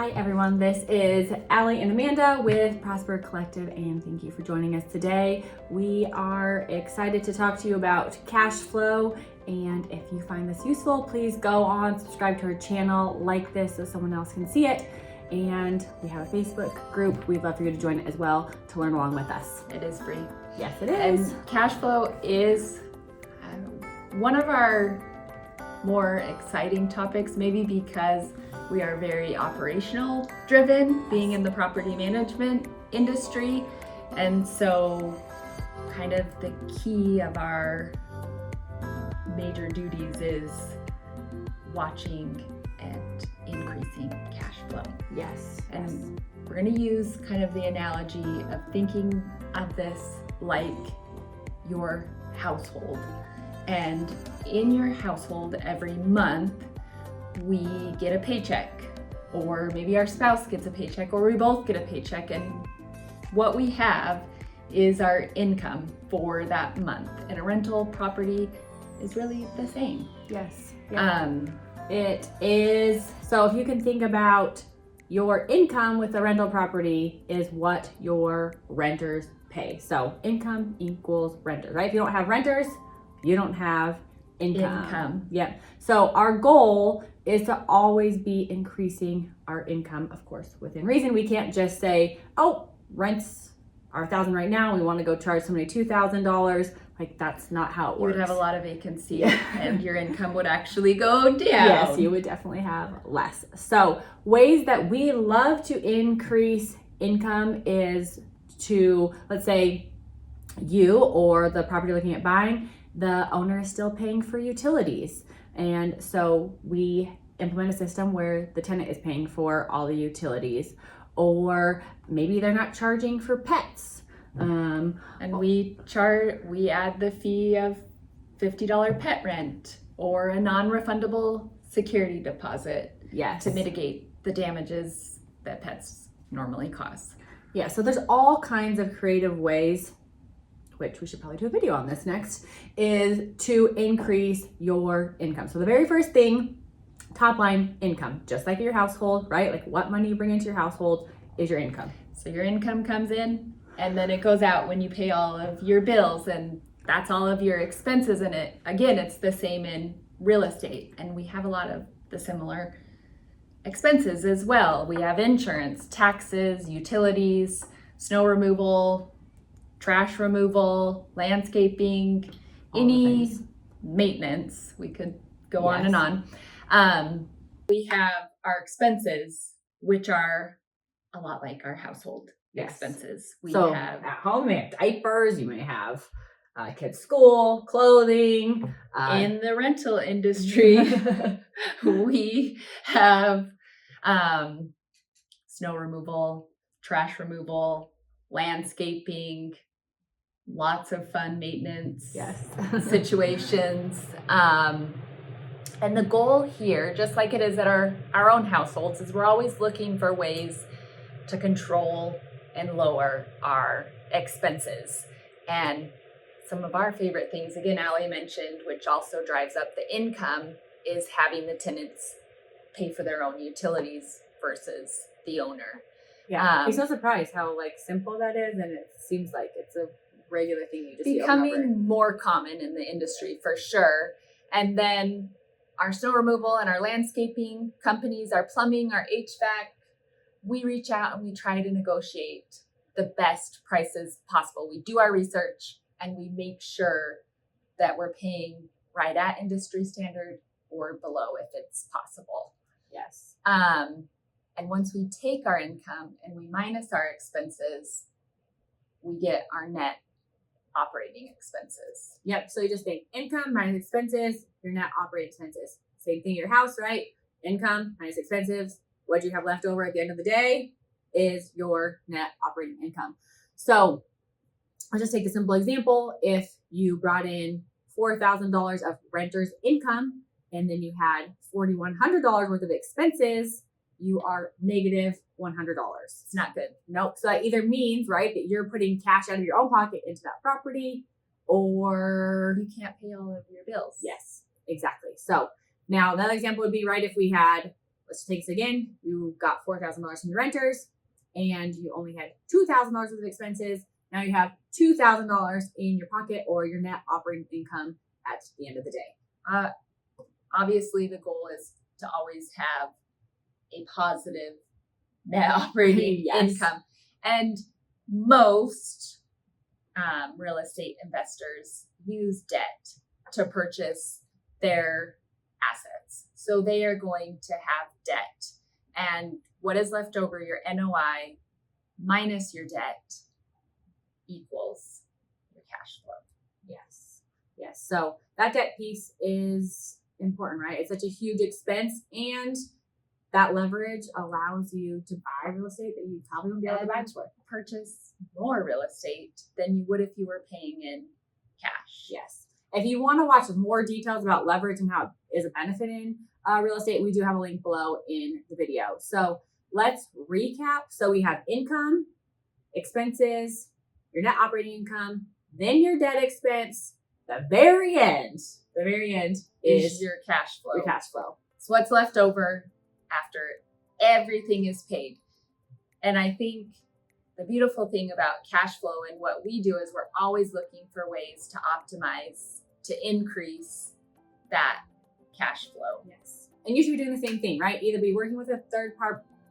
Hi everyone, this is Allie and Amanda with ProspHer Collective, and thank you for joining us today. We are excited to talk to you about cash flow, and if you find this useful, please go on, subscribe to our channel, like this so someone else can see it, and we have a Facebook group. We'd love for you to join it as well to learn along with us. It is free. Yes, it is. And cash flow is one of our more exciting topics, maybe because we are very operational driven, being in the property management industry. And so kind of the key of our major duties is watching and increasing cash flow. Yes. And we're going to use kind of the analogy of thinking of this like your household. And in your household, every month, we get a paycheck, or maybe our spouse gets a paycheck, or we both get a paycheck. And what we have is our income for that month. And a rental property is really the same. Yes. Yeah. It is. So if you can think about your income with a rental property is what your renters pay. So income equals renters, right? If you don't have renters, you don't have income. Yep. So our goal is to always be increasing our income, of course, within reason. We can't just say, oh, rents are $1,000 right now, we want to go charge somebody $2,000. Like, that's not how it works. You would have a lot of vacancy and your income would actually go down. Yes, you would definitely have less. So ways that we love to increase income is to, let's say you or the property you're looking at buying, the owner is still paying for utilities. And so we implement a system where the tenant is paying for all the utilities, or maybe they're not charging for pets. And we add the fee of $50 pet rent or a non-refundable security deposit. Yes. To mitigate the damages that pets normally cause. Yeah, so there's all kinds of creative ways, which we should probably do a video on this next, is to increase your income. So the very first thing, top line income, just like your household, right? Like what money you bring into your household is your income. So your income comes in and then it goes out when you pay all of your bills, and that's all of your expenses in it. Again, it's the same in real estate, and we have a lot of the similar expenses as well. We have insurance, taxes, utilities, snow removal, trash removal, landscaping, any maintenance. We could go on and on. We have our expenses, which are a lot like our household expenses. We have at home, you may have diapers, you may have kids' school, clothing. In the rental industry, we have snow removal, trash removal, landscaping, lots of fun maintenance situations. And the goal here, just like it is at our own households, is we're always looking for ways to control and lower our expenses. And some of our favorite things, again, Allie mentioned, which also drives up the income, is having the tenants pay for their own utilities versus the owner. Yeah, I'm so surprised how simple that is, and it seems like it's a regular thing you just becoming more common in the industry for sure. And then our snow removal and our landscaping companies, our plumbing, our HVAC, we reach out and we try to negotiate the best prices possible. We do our research and we make sure that we're paying right at industry standard or below if it's possible. Yes. And once we take our income and we minus our expenses, we get our net operating expenses. Yep. So you just think income minus expenses, your net operating expenses. Same thing, your house, right? Income minus expenses. What you have left over at the end of the day is your net operating income. So I'll just take a simple example. If you brought in $4,000 of renter's income and then you had $4,100 worth of expenses, you are negative $100. It's not good. Nope. So that either means, right, that you're putting cash out of your own pocket into that property, or you can't pay all of your bills. Yes, exactly. So now another example would be, right, if we had let's take this again. You got $4,000 from your renters and you only had $2,000 worth of expenses. Now you have $2,000 in your pocket or your net operating income at the end of the day. Obviously, the goal is to always have a positive net operating Yes. income. And most real estate investors use debt to purchase their assets. So they are going to have debt. And what is left over, your NOI minus your debt, equals your cash flow. Yes. Yes. So that debt piece is important, right? It's such a huge expense, and that leverage allows you to buy real estate that you probably wouldn't be able to buy before. Purchase more real estate than you would if you were paying in cash. Yes. If you want to watch more details about leverage and how it is a benefit in real estate, we do have a link below in the video. So let's recap. So we have income, expenses, your net operating income, then your debt expense. The very end is your cash flow. your cash flow. It's what's left over after everything is paid. And I think the beautiful thing about cash flow and what we do is we're always looking for ways to optimize, to increase that cash flow. Yes. And you should be doing the same thing, right? Either be working with a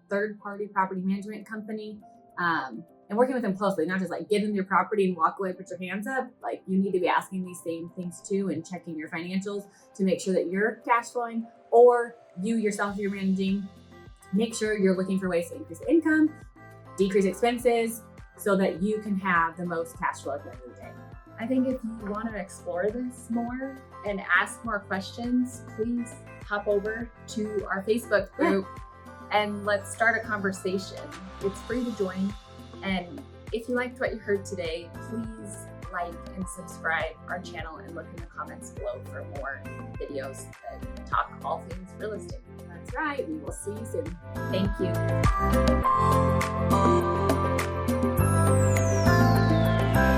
third-party property management company, and working with them closely, not just like give them your property and walk away, put your hands up. Like you need to be asking these same things too and checking your financials to make sure that you're cash flowing, or you yourself, if you're managing, make sure you're looking for ways to increase income, decrease expenses, so that you can have the most cash flow at the end of the day. I think if you want to explore this more and ask more questions, please hop over to our Facebook group and let's start a conversation. It's free to join. And if you liked what you heard today, please like and subscribe our channel and look in the comments below for more videos that talk all things real estate. That's right. We will see you soon. Thank you.